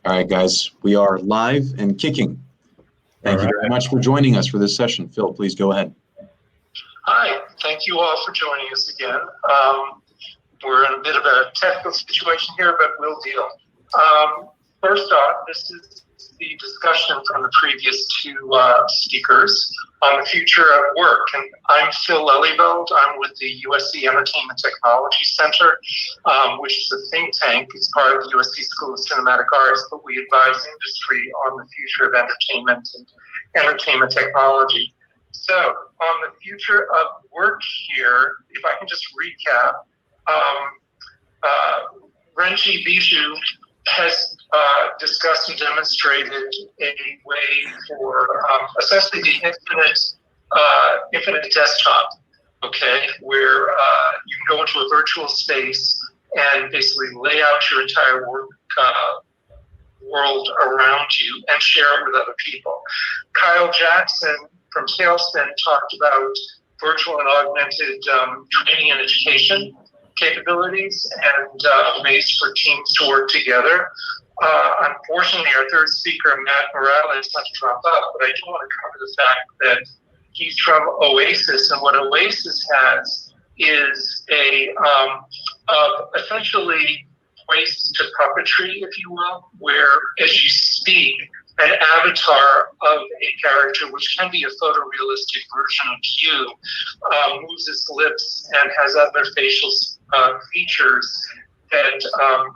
All right, guys, we are live and kicking. Thank you very much for joining us for this session. Phil, please go ahead. Hi, thank you all for joining us again. We're in a bit of a technical situation here, but we'll deal. First off, this is the discussion from the previous two speakers on the future of work. And I'm Phil Lelyveld. I'm with the USC Entertainment Technology Center, which is a think tank. It's part of the USC School of Cinematic Arts, but we advise industry on the future of entertainment and entertainment technology. So on the future of work here, if I can just recap, Renji Bijou has discussed and demonstrated a way for essentially the infinite desktop, okay, where you can go into a virtual space and basically lay out your entire work world around you and share it with other people. Kyle Jackson from Tailspin talked about virtual and augmented training and education capabilities and ways for teams to work together. Unfortunately, our third speaker, Matt Morales, had to drop out, but I do want to cover the fact that he's from Oasis, and what Oasis has is a essentially place to puppetry, if you will, where as you speak, an avatar of a character, which can be a photorealistic version of you, moves its lips and has other facial features that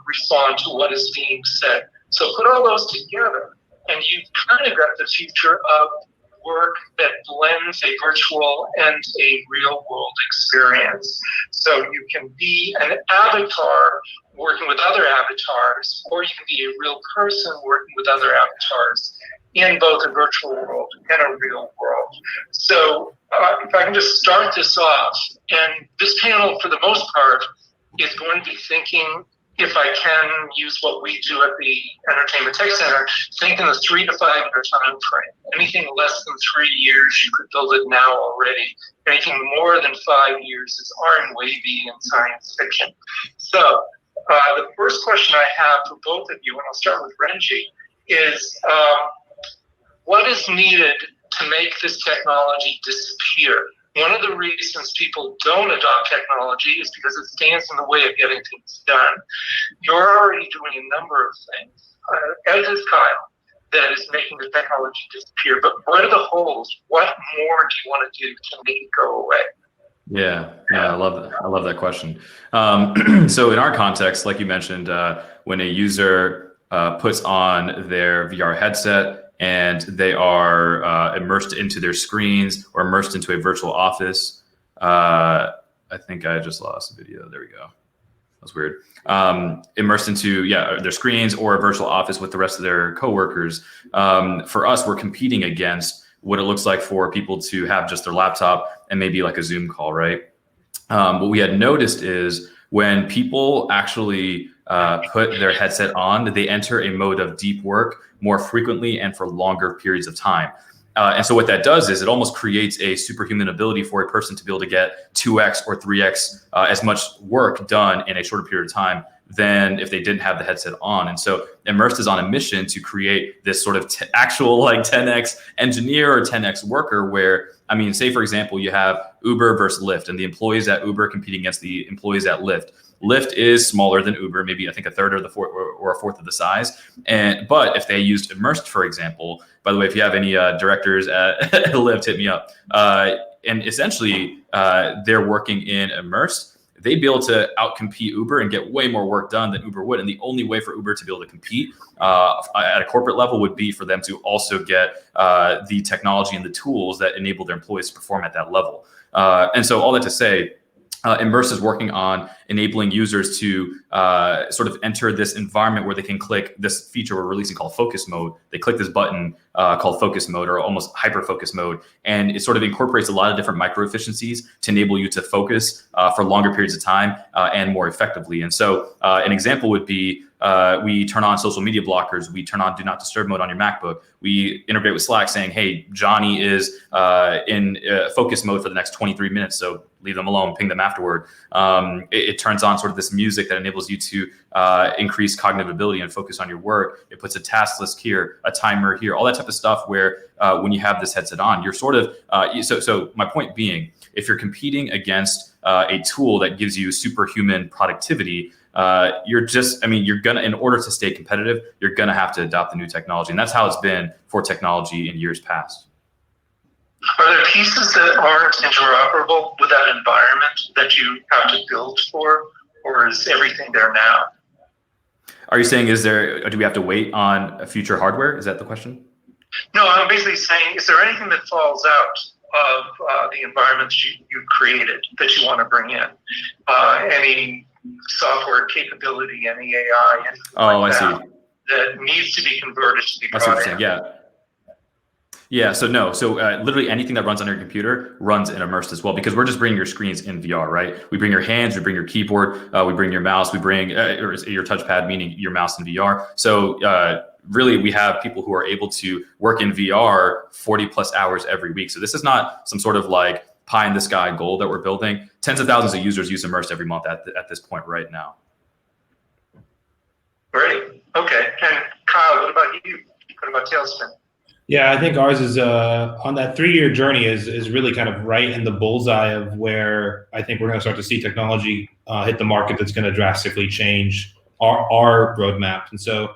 respond to what is being said. So put all those together, and you've kind of got the future of work that blends a virtual and a real world experience. So you can be an avatar working with other avatars, or you can be a real person working with other avatars in both a virtual world and a real world. So if I can just start this off, and this panel for the most part is going to be thinking, if I can use what we do at the Entertainment Tech Center, think in the 3 to 5 year time frame. Anything less than 3 years, you could build it now already. Anything more than 5 years is arm wavy and science fiction. So the first question I have for both of you, and I'll start with Renji, is what is needed to make this technology disappear? One of the reasons people don't adopt technology is because it stands in the way of getting things done. You're already doing a number of things, as is Kyle, that is making the technology disappear. But what are the holes? What more do you want to do to make it go away? Yeah, I love that question. So in our context, like you mentioned, when a user puts on their VR headset and they are immersed into their screens or immersed into a virtual office, I think I just lost the video. There we go. That was weird. Immersed into their screens or a virtual office with the rest of their coworkers. For us, we're competing against what it looks like for people to have just their laptop and maybe like a Zoom call, right? What we had noticed is when people actually put their headset on, they enter a mode of deep work more frequently and for longer periods of time. And so what that does is it almost creates a superhuman ability for a person to be able to get 2x or 3x as much work done in a shorter period of time than if they didn't have the headset on. And so Immersed is on a mission to create this sort of actual like 10x engineer or 10x worker where, I mean, say for example, you have Uber versus Lyft and the employees at Uber competing against the employees at Lyft. Lyft is smaller than Uber, maybe I think a third or a fourth of the size. But if they used Immersed, for example, by the way, if you have any directors at Lyft, hit me up. And essentially, they're working in Immersed. They'd be able to outcompete Uber and get way more work done than Uber would. And the only way for Uber to be able to compete at a corporate level would be for them to also get the technology and the tools that enable their employees to perform at that level. And so all that to say, Immerse is working on enabling users to sort of enter this environment where they can click this feature we're releasing called focus mode. They click this button called focus mode or almost hyper focus mode. And it sort of incorporates a lot of different micro efficiencies to enable you to focus for longer periods of time and more effectively. And so an example would be We turn on social media blockers. We turn on do not disturb mode on your MacBook. We integrate with Slack saying, hey, Johnny is in focus mode for the next 23 minutes, so leave them alone, ping them afterward. It turns on sort of this music that enables you to increase cognitive ability and focus on your work. It puts a task list here, a timer here, all that type of stuff where when you have this headset on, you're sort of, so my point being, if you're competing against a tool that gives you superhuman productivity, you're gonna, in order to stay competitive, you're gonna have to adopt the new technology. And that's how it's been for technology in years past. Are there pieces that aren't interoperable with that environment that you have to build for, or is everything there now? Are you saying, do we have to wait on future hardware? Is that the question? No, I'm basically saying, is there anything that falls out of the environment you created that you want to bring in? Any software capability, any AI, anything like that, that needs to be converted to be brought in? Yeah. So no. So literally anything that runs on your computer runs in immersed as well, because we're just bringing your screens in VR, right? We bring your hands, we bring your keyboard, we bring your mouse, we bring your touchpad, meaning your mouse in VR. So really, we have people who are able to work in VR 40 plus hours every week. So this is not some sort of like pie in the sky goal that we're building. Tens of thousands of users use immersed every month at this point right now. Great. Okay. And Kyle, what about you? What about Tailspin? Yeah, I think ours is on that 3-year journey is really kind of right in the bullseye of where I think we're going to start to see technology hit the market that's going to drastically change our roadmap. And so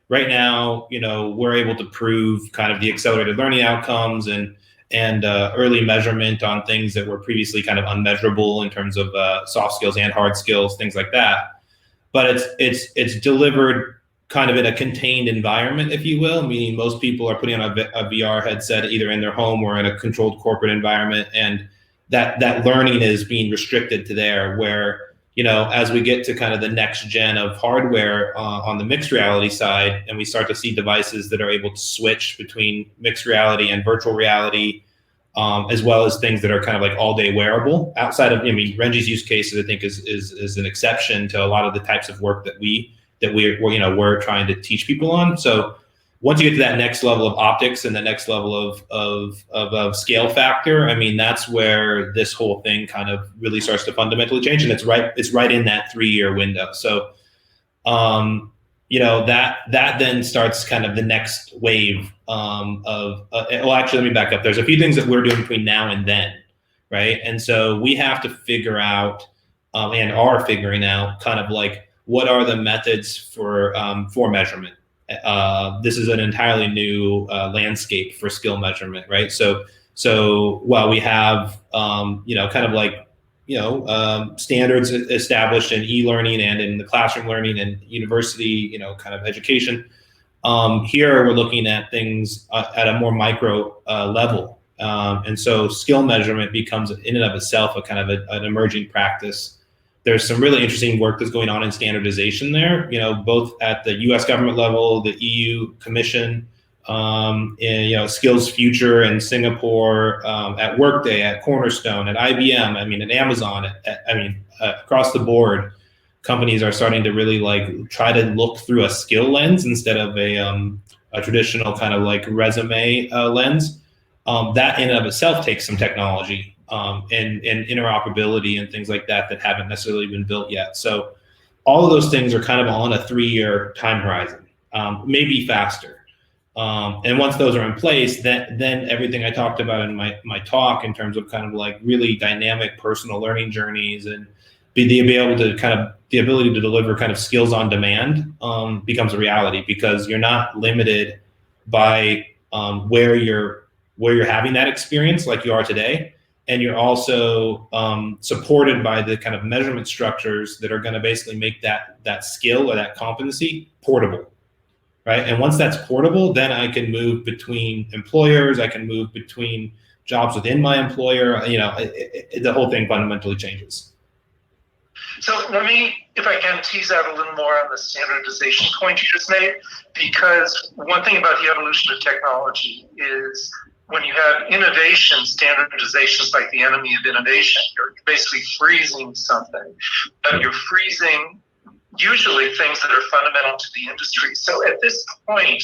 right now, we're able to prove kind of the accelerated learning outcomes and early measurement on things that were previously kind of unmeasurable in terms of soft skills and hard skills, things like that. But it's delivered kind of in a contained environment, if you will, meaning most people are putting on a VR headset either in their home or in a controlled corporate environment, and that learning is being restricted to there. Where as we get to kind of the next gen of hardware on the mixed reality side, and we start to see devices that are able to switch between mixed reality and virtual reality, as well as things that are kind of like all day wearable. Outside of, Renji's use cases, I think is an exception to a lot of the types of work that we're trying to teach people on. So once you get to that next level of optics and the next level of scale factor, that's where this whole thing kind of really starts to fundamentally change, and it's right in that 3-year window. So, that then starts kind of the next wave actually, let me back up. There's a few things that we're doing between now and then, right? And so we have to figure out and are figuring out kind of like, what are the methods for measurement? This is an entirely new landscape for skill measurement, right? So while we have kind of like standards established in e-learning and in the classroom learning and university kind of education, here we're looking at things at a more micro level, and so skill measurement becomes in and of itself a kind of an emerging practice. There's some really interesting work that's going on in standardization there, both at the U.S. government level, the EU Commission, and, Skills Future in Singapore, at Workday, at Cornerstone, at IBM, at Amazon, across the board, companies are starting to really like try to look through a skill lens instead of a traditional kind of like resume lens. That in and of itself takes some technology. And interoperability and things like that haven't necessarily been built yet. So all of those things are kind of on a 3-year time horizon, maybe faster. And once those are in place, then everything I talked about in my talk in terms of kind of like really dynamic personal learning journeys and the ability to deliver kind of skills on demand becomes a reality, because you're not limited by where you're having that experience like you are today. And you're also supported by the kind of measurement structures that are going to basically make that skill or that competency portable, right? And once that's portable, then I can move between employers. I can move between jobs within my employer. The whole thing fundamentally changes. So let me, if I can, tease out a little more on the standardization point you just made, because one thing about the evolution of technology is when you have innovation, standardization is like the enemy of innovation. You're basically freezing something, but you're freezing usually things that are fundamental to the industry. So at this point,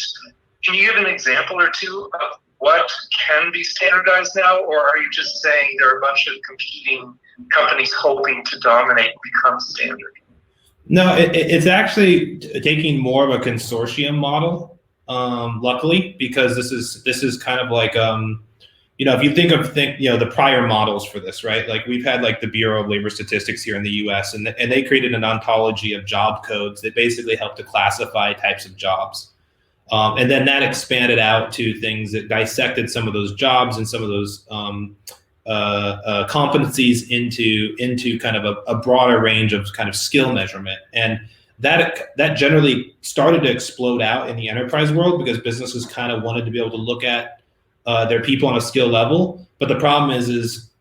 can you give an example or two of what can be standardized now, or are you just saying there are a bunch of competing companies hoping to dominate and become standard? No, it's actually taking more of a consortium model, luckily, because this is kind of like, if you think of the prior models for this, right? Like we've had like the Bureau of Labor Statistics here in the U.S. and they created an ontology of job codes that basically help to classify types of jobs. And then that expanded out to things that dissected some of those jobs and some of those competencies into kind of a broader range of kind of skill measurement. And that generally started to explode out in the enterprise world because businesses kind of wanted to be able to look at their people on a skill level. But the problem is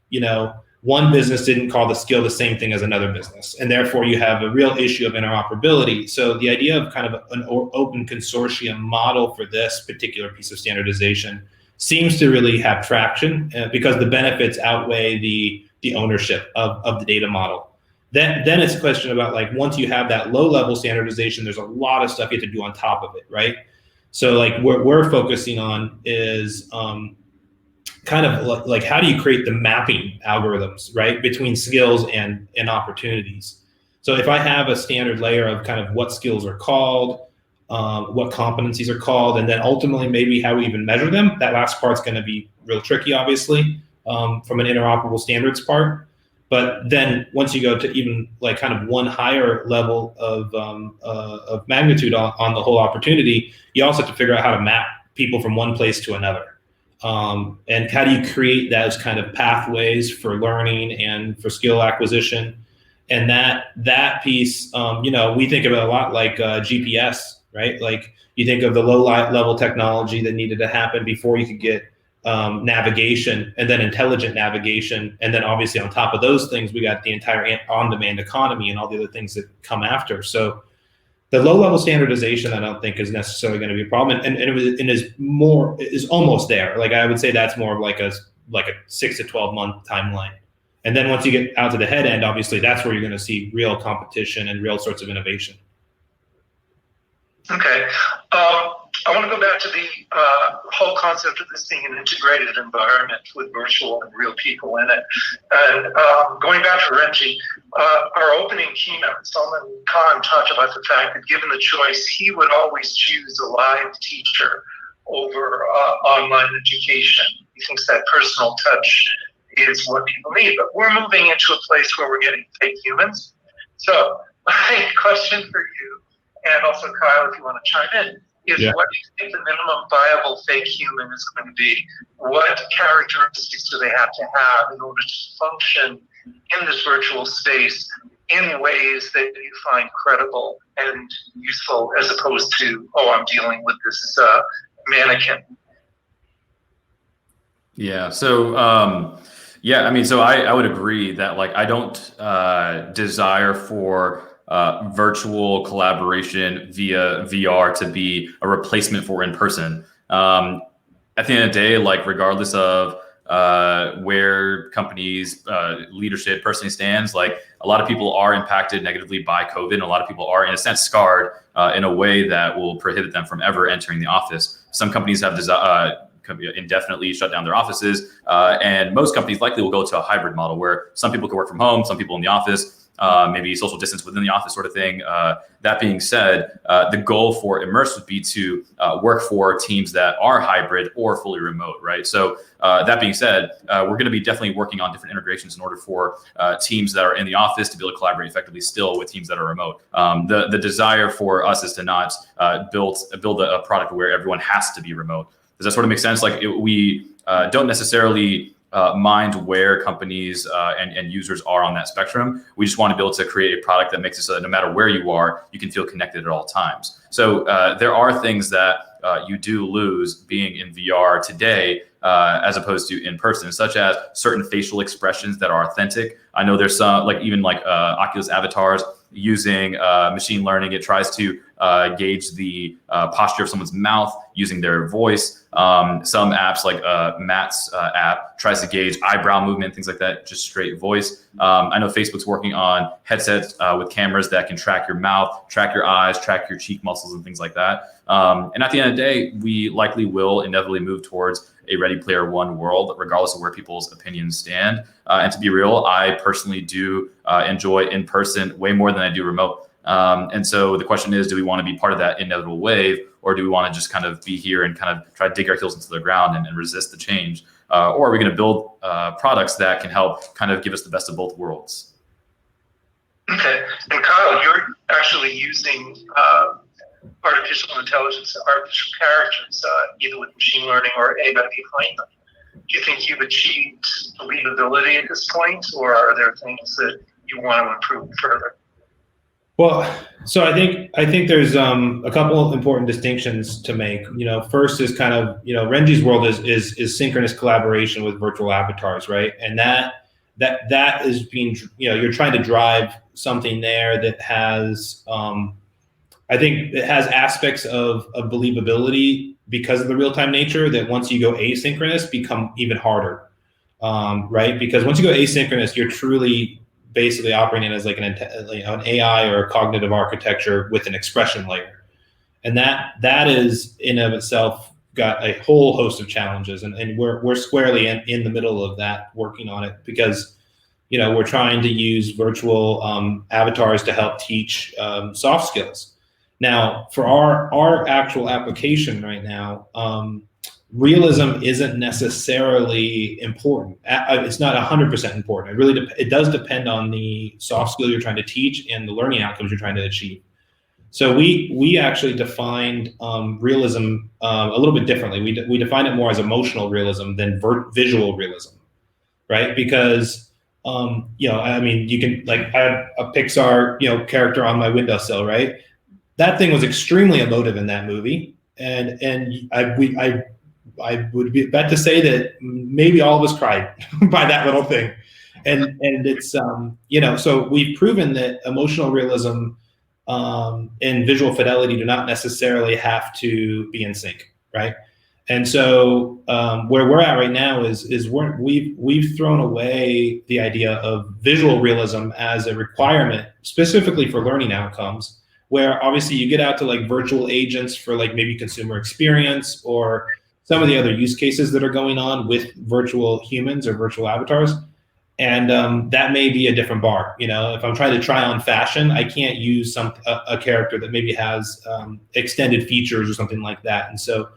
one business didn't call the skill the same thing as another business. And therefore you have a real issue of interoperability. So the idea of kind of an open consortium model for this particular piece of standardization seems to really have traction because the benefits outweigh the ownership of the data model. Then it's a question about like, once you have that low level standardization, there's a lot of stuff you have to do on top of it, right? So like what we're focusing on is kind of like how do you create the mapping algorithms, right, between skills and opportunities. So if I have a standard layer of kind of what skills are called, what competencies are called, and then ultimately maybe how we even measure them, that last part's going to be real tricky, obviously, from an interoperable standards part. But then once you go to even like kind of one higher level of magnitude on the whole opportunity, you also have to figure out how to map people from one place to another. And how do you create those kind of pathways for learning and for skill acquisition? And that piece, we think of it a lot like GPS, right? Like you think of the low level technology that needed to happen before you could get navigation and then intelligent navigation. And then obviously on top of those things, we got the entire on-demand economy and all the other things that come after. So the low-level standardization, I don't think is necessarily going to be a problem, and is almost there. Like I would say that's more of like a 6 to 12 month timeline, and then once you get out to the head end, obviously that's where you're going to see real competition and real sorts of innovation. Okay, I want to go back to the whole concept of this being an integrated environment with virtual and real people in it. And going back to Renji, our opening keynote, Salman Khan talked about the fact that given the choice, he would always choose a live teacher over online education. He thinks that personal touch is what people need. But we're moving into a place where we're getting fake humans. So my question for you, and also Kyle, if you want to chime in, is what do you think the minimum viable fake human is going to be? What characteristics do they have to have in order to function in this virtual space in ways that you find credible and useful, as opposed to, I'm dealing with this mannequin? Yeah. So, I would agree that like I don't desire for virtual collaboration via VR to be a replacement for in-person. At the end of the day, like regardless of where companies leadership personally stands, like a lot of people are impacted negatively by COVID, and a lot of people are in a sense scarred in a way that will prohibit them from ever entering the office. Some companies have indefinitely shut down their offices, and most companies likely will go to a hybrid model where some people can work from home, some people in the office, maybe social distance within the office sort of thing. That being said, the goal for Immerse would be to work for teams that are hybrid or fully remote, right? So that being said, we're going to be definitely working on different integrations in order for teams that are in the office to be able to collaborate effectively still with teams that are remote. The desire for us is to not build a product where everyone has to be remote. Does that sort of make sense? Like we don't necessarily mind where companies and users are on that spectrum. We just want to be able to create a product that makes it so that no matter where you are, you can feel connected at all times. So there are things that you do lose being in VR today as opposed to in person, such as certain facial expressions that are authentic. I know there's some, like even like Oculus avatars using machine learning. It tries to gauge the posture of someone's mouth using their voice. Some apps like Matt's app tries to gauge eyebrow movement, things like that, just straight voice. I know Facebook's working on headsets with cameras that can track your mouth, track your eyes, track your cheek muscles and things like that. And at the end of the day, we likely will inevitably move towards a Ready Player One world, regardless of where people's opinions stand. And to be real, I personally do enjoy in person way more than I do remote. And so the question is, do we want to be part of that inevitable wave, or do we want to just kind of be here and kind of try to dig our heels into the ground and resist the change? Or are we going to build products that can help kind of give us the best of both worlds? Okay. And Kyle, you're actually using artificial intelligence, artificial characters, either with machine learning or AI behind them. Do you think you've achieved believability at this point, or are there things that you want to improve further? Well, so I think there's a couple of important distinctions to make. First is kind of, Renji's world is synchronous collaboration with virtual avatars, right? And that is being, you're trying to drive something there that has, I think it has aspects of believability because of the real-time nature that once you go asynchronous become even harder, right? Because once you go asynchronous, you're truly basically operating as like an AI or a cognitive architecture with an expression layer. And that is in of itself got a whole host of challenges. And we're squarely in the middle of that, working on it, because we're trying to use virtual avatars to help teach soft skills. Now, for our actual application right now, realism isn't necessarily important. It's not 100% important. It does depend on the soft skill you're trying to teach and the learning outcomes you're trying to achieve. So we actually defined realism a little bit differently. We define it more as emotional realism than visual realism, right? Because you can, like, I have a Pixar character on my windowsill, right? That thing was extremely emotive in that movie, and I would bet to say that maybe all of us cried by that little thing, and it's so we've proven that emotional realism and visual fidelity do not necessarily have to be in sync, right? And so where we're at right now is we've thrown away the idea of visual realism as a requirement specifically for learning outcomes, where obviously you get out to like virtual agents for like maybe consumer experience or some of the other use cases that are going on with virtual humans or virtual avatars. And that may be a different bar. If I'm trying to try on fashion, I can't use a character that maybe has extended features or something like that. And so,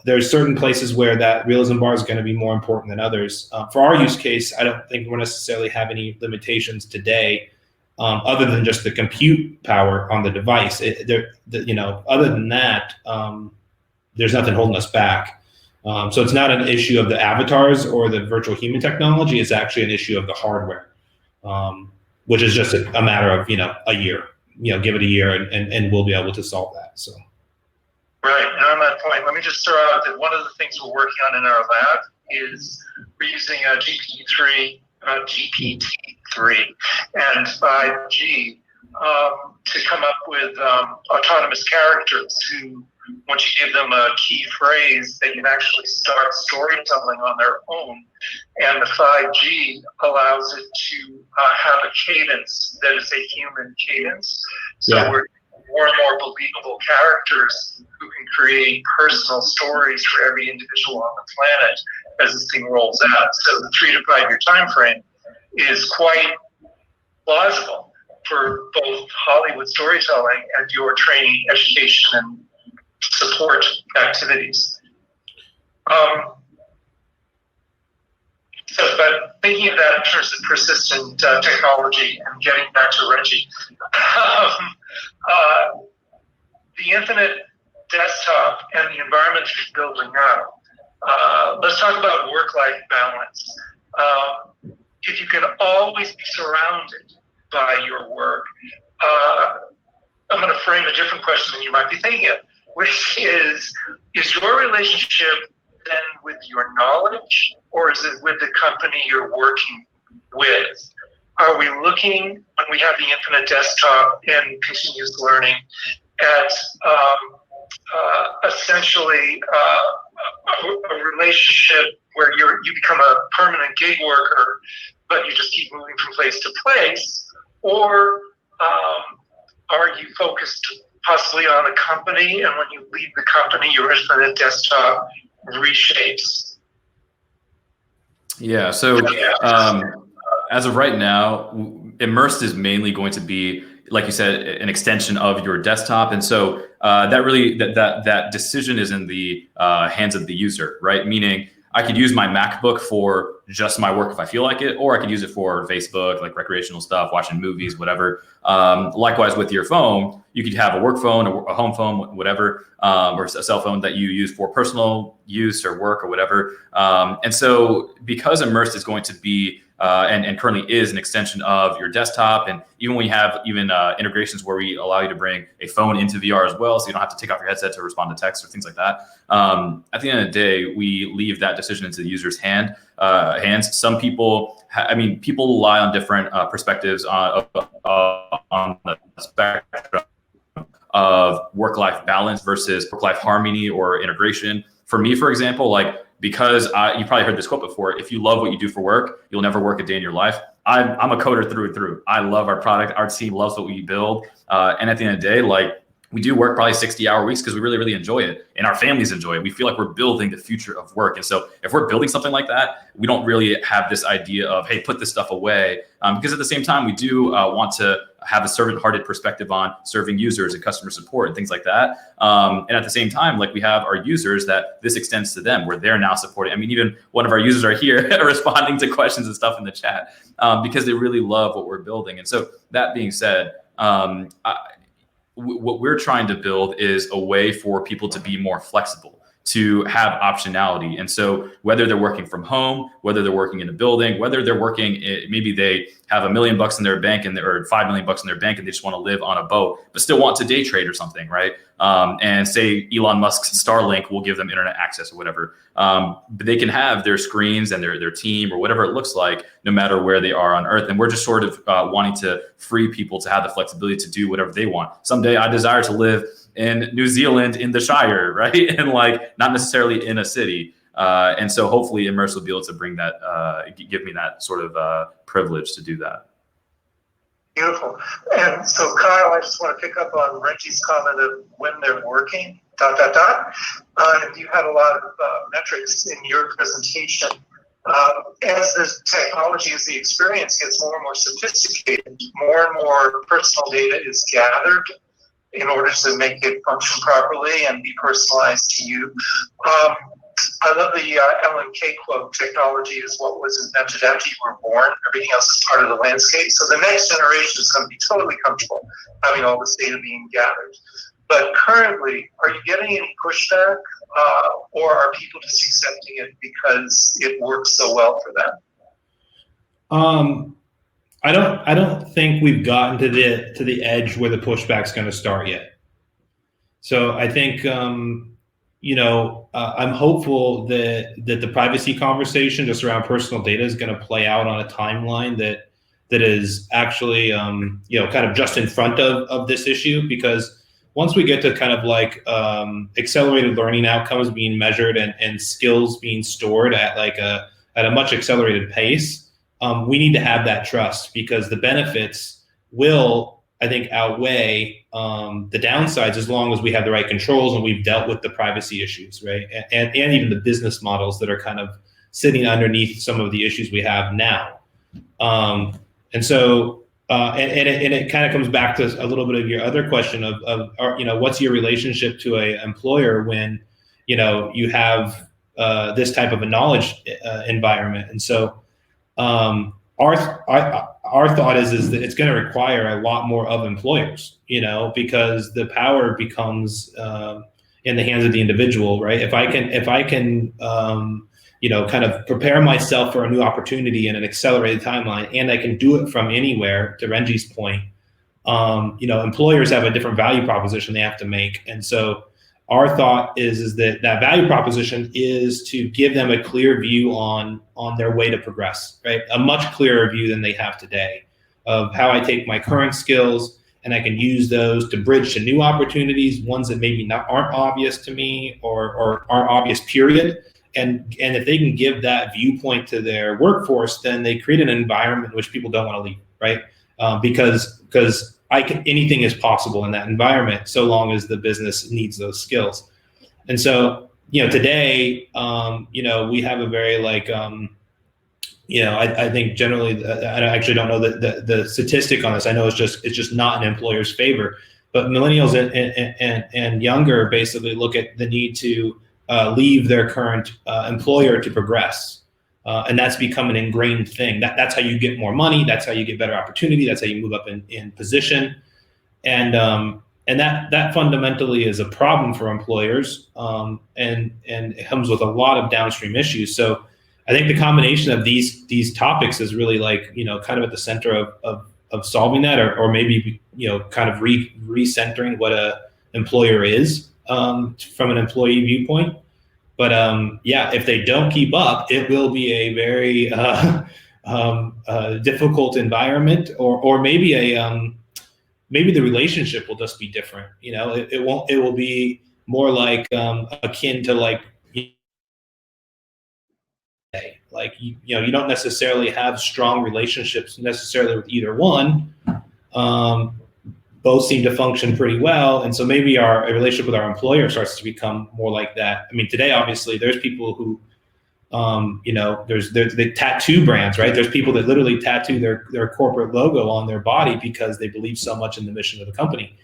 there's certain places where that realism bar is going to be more important than others. For our use case, I don't think we necessarily have any limitations today, other than just the compute power on the device. Other than that, there's nothing holding us back. So it's not an issue of the avatars or the virtual human technology. It's actually an issue of the hardware, which is just a matter of, a year. Give it a year and we'll be able to solve that. So. Right, and on that point, let me just throw out that one of the things we're working on in our lab is we're using GPT-3 and 5G to come up with autonomous characters who, once you give them a key phrase, they can actually start storytelling on their own. And the 5G allows it to have a cadence that is a human cadence. So we're more and more believable characters who can create personal stories for every individual on the planet as this thing rolls out. So the 3 to 5 year time frame is quite plausible for both Hollywood storytelling and your training, education, and support activities. But thinking of that in terms of persistent technology and getting back to Reggie, the infinite desktop and the environment you're building now. Let's talk about work-life balance. If you can always be surrounded by your work, I'm going to frame a different question than you might be thinking of, which is your relationship then with your knowledge, or is it with the company you're working with? Are we looking, when we have the infinite desktop and continuous learning, at essentially a relationship where you become a permanent gig worker, but you just keep moving from place to place, or are you focused possibly on a company, and when you leave the company, your internet desktop reshapes? Yeah. So as of right now, Immersed is mainly going to be, like you said, an extension of your desktop, and so that really that decision is in the hands of the user, right? Meaning, I could use my MacBook for just my work if I feel like it, or I could use it for Facebook, like recreational stuff, watching movies, whatever. Likewise, with your phone, you could have a work phone, a home phone, whatever, or a cell phone that you use for personal use or work or whatever. And so because Immersed is going to be and currently is an extension of your desktop, and even when you have integrations where we allow you to bring a phone into VR as well, so you don't have to take off your headset to respond to text or things like that. At the end of the day, we leave that decision into the user's hands. Some people, people rely on different perspectives on the spectrum of work-life balance versus work-life harmony or integration. For me, for example, because you probably heard this quote before, if you love what you do for work, you'll never work a day in your life. I'm a coder through and through. I love our product. Our team loves what we build. And at the end of the day, we do work probably 60-hour weeks because we really, really enjoy it, and our families enjoy it. We feel like we're building the future of work. And so if we're building something like that, we don't really have this idea of, hey, put this stuff away. Because at the same time, we do want to have a servant-hearted perspective on serving users and customer support and things like that. And at the same time, we have our users that this extends to them, where they're now supporting. Even one of our users are here responding to questions and stuff in the chat because they really love what we're building. And so that being said, what we're trying to build is a way for people to be more flexible, to have optionality. And so whether they're working from home, whether they're working in a building, whether they're working, maybe they have $1 million in their bank or $5 million in their bank, and they just want to live on a boat, but still want to day trade or something, right? And say Elon Musk's Starlink will give them internet access or whatever. But they can have their screens and their team or whatever it looks like, no matter where they are on Earth. And we're just sort of wanting to free people to have the flexibility to do whatever they want. Someday I desire to live in New Zealand in the Shire, right? And not necessarily in a city. And so hopefully Immerse will be able to bring that, give me that sort of privilege to do that. Beautiful. And so, Kyle, I just want to pick up on Reggie's comment of when they're working, ... And you had a lot of metrics in your presentation. As this technology, as the experience gets more and more sophisticated, more and more personal data is gathered in order to make it function properly and be personalized to you. I love the Ellen K quote, technology is what was invented after you were born. Everything else is part of the landscape. So the next generation is going to be totally comfortable having all this data being gathered. But currently, are you getting any pushback or are people just accepting it because it works so well for them? I don't think we've gotten to the edge where the pushback's going to start yet. So I think I'm hopeful that the privacy conversation just around personal data is going to play out on a timeline that is actually kind of just in front of this issue, because once we get to kind of accelerated learning outcomes being measured and skills being stored at a much accelerated pace, we need to have that trust, because the benefits will, I think, outweigh the downsides as long as we have the right controls and we've dealt with the privacy issues, right? And even the business models that are kind of sitting underneath some of the issues we have now. And so it kind of comes back to a little bit of your other question of what's your relationship to an employer when you have this type of a knowledge environment. And so our thought is that it's going to require a lot more of employers, because the power becomes in the hands of the individual, right? If I can kind of prepare myself for a new opportunity in an accelerated timeline, and I can do it from anywhere, to Renji's point, employers have a different value proposition they have to make. And so our thought is that value proposition is to give them a clear view on their way to progress, right? A much clearer view than they have today of how I take my current skills and I can use those to bridge to new opportunities, ones that maybe aren't obvious to me or aren't obvious, period. And if they can give that viewpoint to their workforce, then they create an environment in which people don't want to leave, right? Because anything is possible in that environment, so long as the business needs those skills. And so, today, we have a very I think generally, I actually don't know the statistic on this. I know it's just not in employers' favor, but millennials and younger basically look at the need to leave their current employer to progress. And that's become an ingrained thing. That's how you get more money. That's how you get better opportunity. That's how you move up in position. And that fundamentally is a problem for employers. And it comes with a lot of downstream issues. So I think the combination of these topics is really kind of at the center of solving that, or maybe, kind of recentering what a employer is from an employee viewpoint. But if they don't keep up, it will be a very difficult environment, or maybe maybe the relationship will just be different. It will be more akin to you don't necessarily have strong relationships necessarily with either one. Both seem to function pretty well, and so maybe a relationship with our employer starts to become more like that. I mean, today obviously there's people who there's the tattoo brands, right? There's people that literally tattoo their corporate logo on their body because they believe so much in the mission of the company.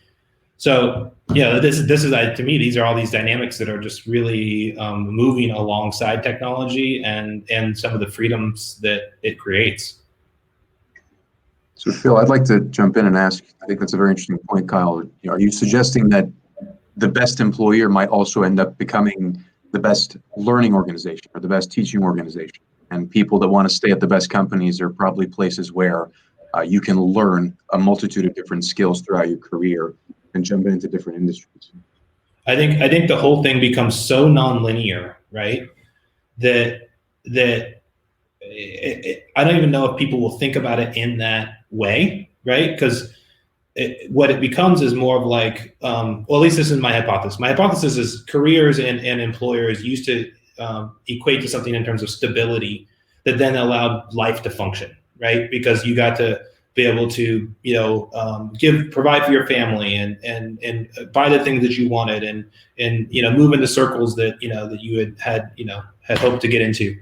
So this is to me, these are all these dynamics that are just really moving alongside technology and some of the freedoms that it creates. So Phil, I'd like to jump in and ask, I think that's a very interesting point, Kyle. Are you suggesting that the best employer might also end up becoming the best learning organization or the best teaching organization? And people that want to stay at the best companies are probably places where you can learn a multitude of different skills throughout your career and jump into different industries. I think the whole thing becomes so nonlinear, right? That I don't even know if people will think about it in that way, right? Because what it becomes is more of at least this is my hypothesis. My hypothesis is careers and employers used to equate to something in terms of stability that then allowed life to function, right? Because you got to be able to, provide for your family and buy the things that you wanted and move into circles that you had hoped to get into.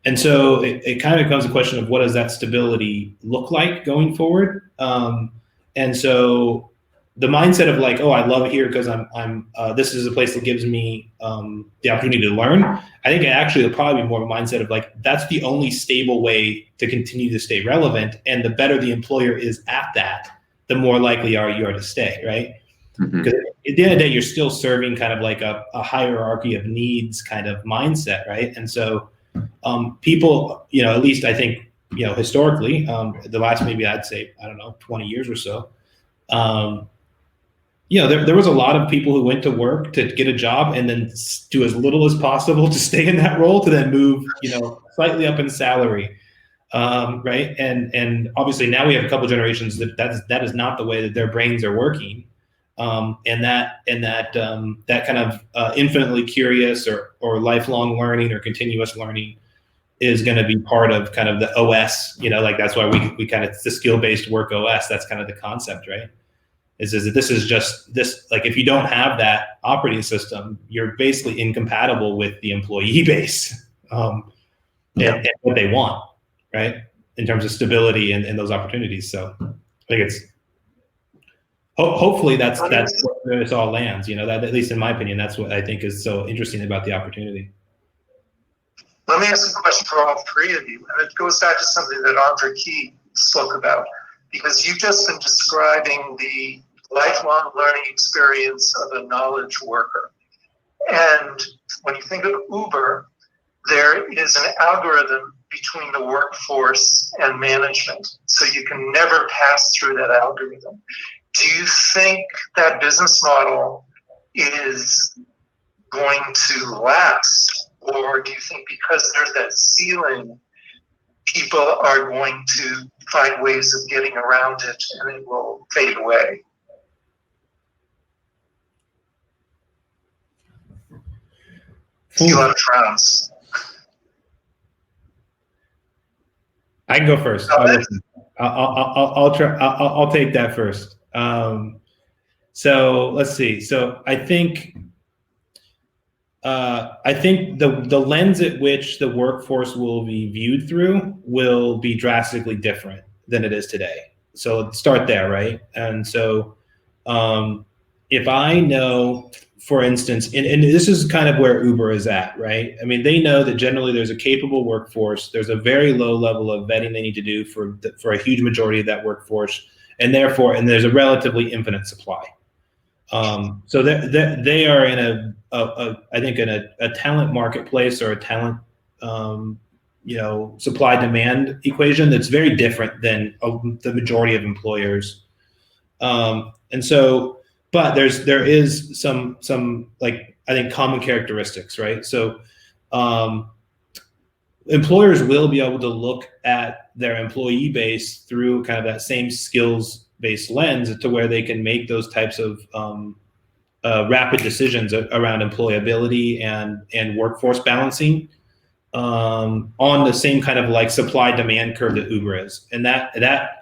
And so it kind of becomes a question of what does that stability look like going forward? And so the mindset of I love it here because I'm this is a place that gives me the opportunity to learn. I think actually it'll probably be more of a mindset of that's the only stable way to continue to stay relevant. And the better the employer is at that, the more likely you are to stay, right? Because at the end of the day, you're still serving kind of a hierarchy of needs kind of mindset, right? And so people, at least I think, historically, the last maybe I'd say, 20 years or so, there was a lot of people who went to work to get a job and then do as little as possible to stay in that role to then move, slightly up in salary, right? And obviously now we have a couple generations that is not the way that their brains are working, and that kind of infinitely curious or lifelong learning or continuous learning is going to be part of kind of the OS. That's why we kind of the skill-based work OS. That's kind of the concept, right? Is that this is just this, if you don't have that operating system, you're basically incompatible with the employee base and what they want, right? In terms of stability and those opportunities. So I think it's hopefully that's where this all lands. That at least in my opinion, that's what I think is so interesting about the opportunity. Let me ask a question for all three of you, and it goes back to something that Andre Key spoke about, because you've just been describing the lifelong learning experience of a knowledge worker. And when you think of Uber, there is an algorithm between the workforce and management, so you can never pass through that algorithm. Do you think that business model is going to last? Or do you think because there's that ceiling people are going to find ways of getting around it, and it will fade away. Still out of trance. I can go first. I'll try. I'll take that first. So let's see. So I think the lens at which the workforce will be viewed through will be drastically different than it is today. So let's start there, right? And so if I know, for instance, and this is kind of where Uber is at, right? I mean, they know that generally there's a capable workforce. There's a very low level of vetting they need to do for a huge majority of that workforce, and there's a relatively infinite supply. So they are in I think in a talent marketplace or a talent supply demand equation that's very different than the majority of employers. And so. But there is some like, I think, common characteristics, right? So employers will be able to look at their employee base through kind of that same skills-based lens to where they can make those types of rapid decisions around employability and workforce balancing on the same kind of like supply-demand curve that Uber is. And that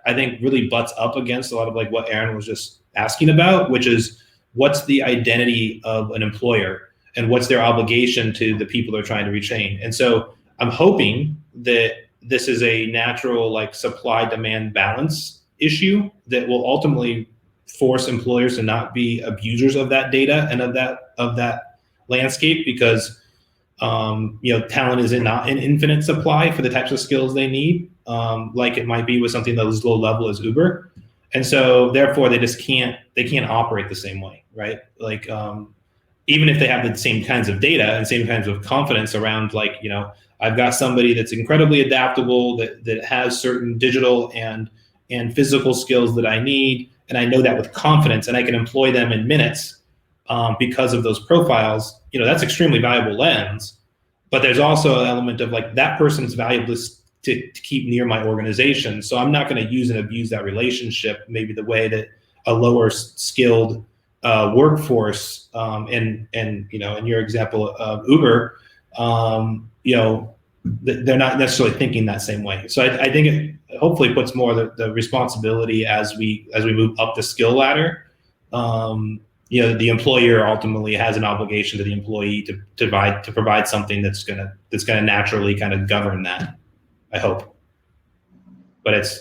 I think really butts up against a lot of like what Aaron was just asking about, which is what's the identity of an employer and what's their obligation to the people they're trying to retain. And so I'm hoping that this is a natural like supply demand balance issue that will ultimately force employers to not be abusers of that data and of that landscape, because talent is not in infinite supply for the types of skills they need, like it might be with something that is low level as Uber. And so therefore they can't operate the same way, right? Like, even if they have the same kinds of data and same kinds of confidence around, like, I've got somebody that's incredibly adaptable, that has certain digital and physical skills that I need, and I know that with confidence, and I can employ them in minutes because of those profiles. That's extremely valuable lens. But there's also an element of like, that person's valuable to keep near my organization. So I'm not going to use and abuse that relationship maybe the way that a lower skilled workforce, and in your example of Uber, they're not necessarily thinking that same way. So I think it hopefully puts more of the responsibility as we move up the skill ladder. The employer ultimately has an obligation to the employee to provide something that's gonna naturally kind of govern that, I hope. But it's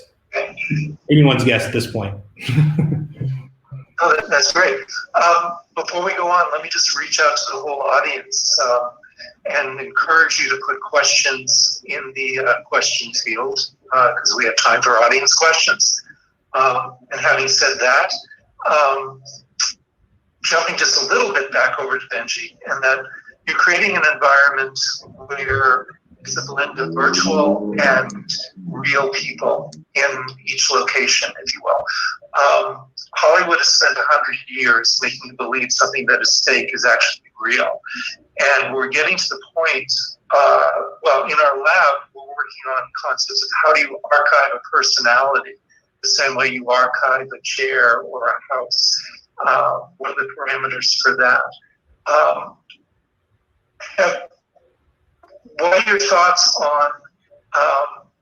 anyone's guess at this point. Oh, that's great. Before we go on, let me just reach out to the whole audience and encourage you to put questions in the question field, because we have time for audience questions. And having said that, jumping just a little bit back over to Benji, and that you're creating an environment where it's a blend of virtual and real people in each location, if you will. Hollywood has spent 100 years making you believe something that is fake is actually real. And we're getting to the point, in our lab, we're working on concepts of how do you archive a personality the same way you archive a chair or a house. What are the parameters for that? What are your thoughts on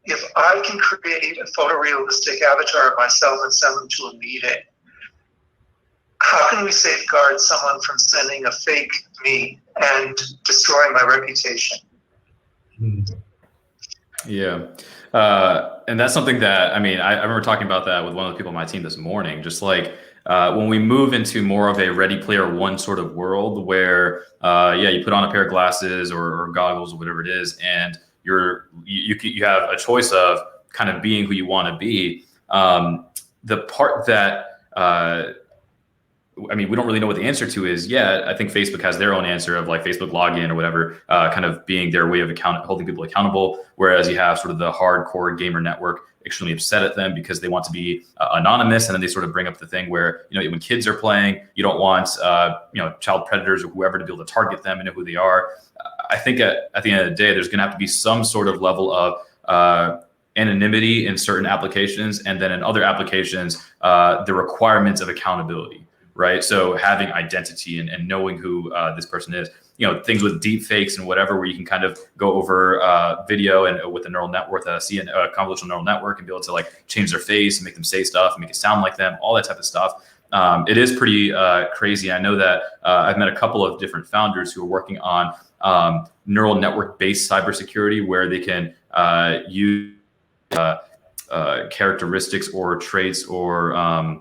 if I can create a photorealistic avatar of myself and send them to a meeting, how can we safeguard someone from sending a fake me and destroying my reputation? Yeah. And that's something that, I remember talking about that with one of the people on my team this morning, just like, when we move into more of a Ready Player One sort of world where, you put on a pair of glasses or goggles or whatever it is, and you have a choice of kind of being who you want to be. The part that, we don't really know what the answer to is yet. I think Facebook has their own answer of like Facebook login or whatever, kind of being their way of holding people accountable. Whereas you have sort of the hardcore gamer network extremely upset at them because they want to be anonymous. And then they sort of bring up the thing where, when kids are playing, you don't want, child predators or whoever to be able to target them and know who they are. I think at the end of the day, there's going to have to be some sort of level of anonymity in certain applications, and then in other applications, the requirements of accountability, right? So having identity and knowing who this person is. Things with deep fakes and whatever, where you can kind of go over video and with a neural network, see a convolutional neural network, and be able to like change their face and make them say stuff and make it sound like them, all that type of stuff. It is pretty crazy. I know that I've met a couple of different founders who are working on neural network-based cybersecurity, where they can use characteristics or traits or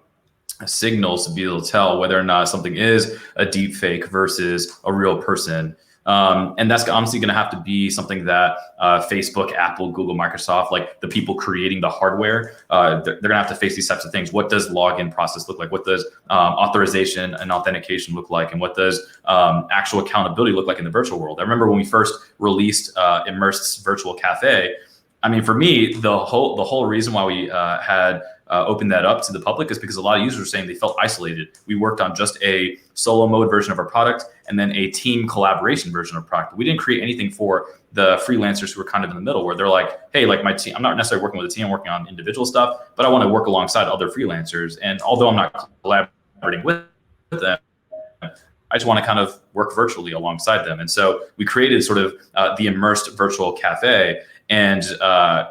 signals to be able to tell whether or not something is a deep fake versus a real person. And that's honestly going to have to be something that Facebook, Apple, Google, Microsoft, like the people creating the hardware, they're going to have to face these types of things. What does login process look like? What does authorization and authentication look like? And what does actual accountability look like in the virtual world? I remember when we first released Immersed's Virtual Cafe. I mean, for me, the whole reason why we had opened that up to the public is because a lot of users were saying they felt isolated. We worked on just a solo mode version of our product and then a team collaboration version of product. We didn't create anything for the freelancers who were kind of in the middle, where they're like, hey, like my team, I'm not necessarily working with a team, I'm working on individual stuff, but I want to work alongside other freelancers. And although I'm not collaborating with them, I just want to kind of work virtually alongside them. And so we created sort of the Immersed Virtual Cafe. And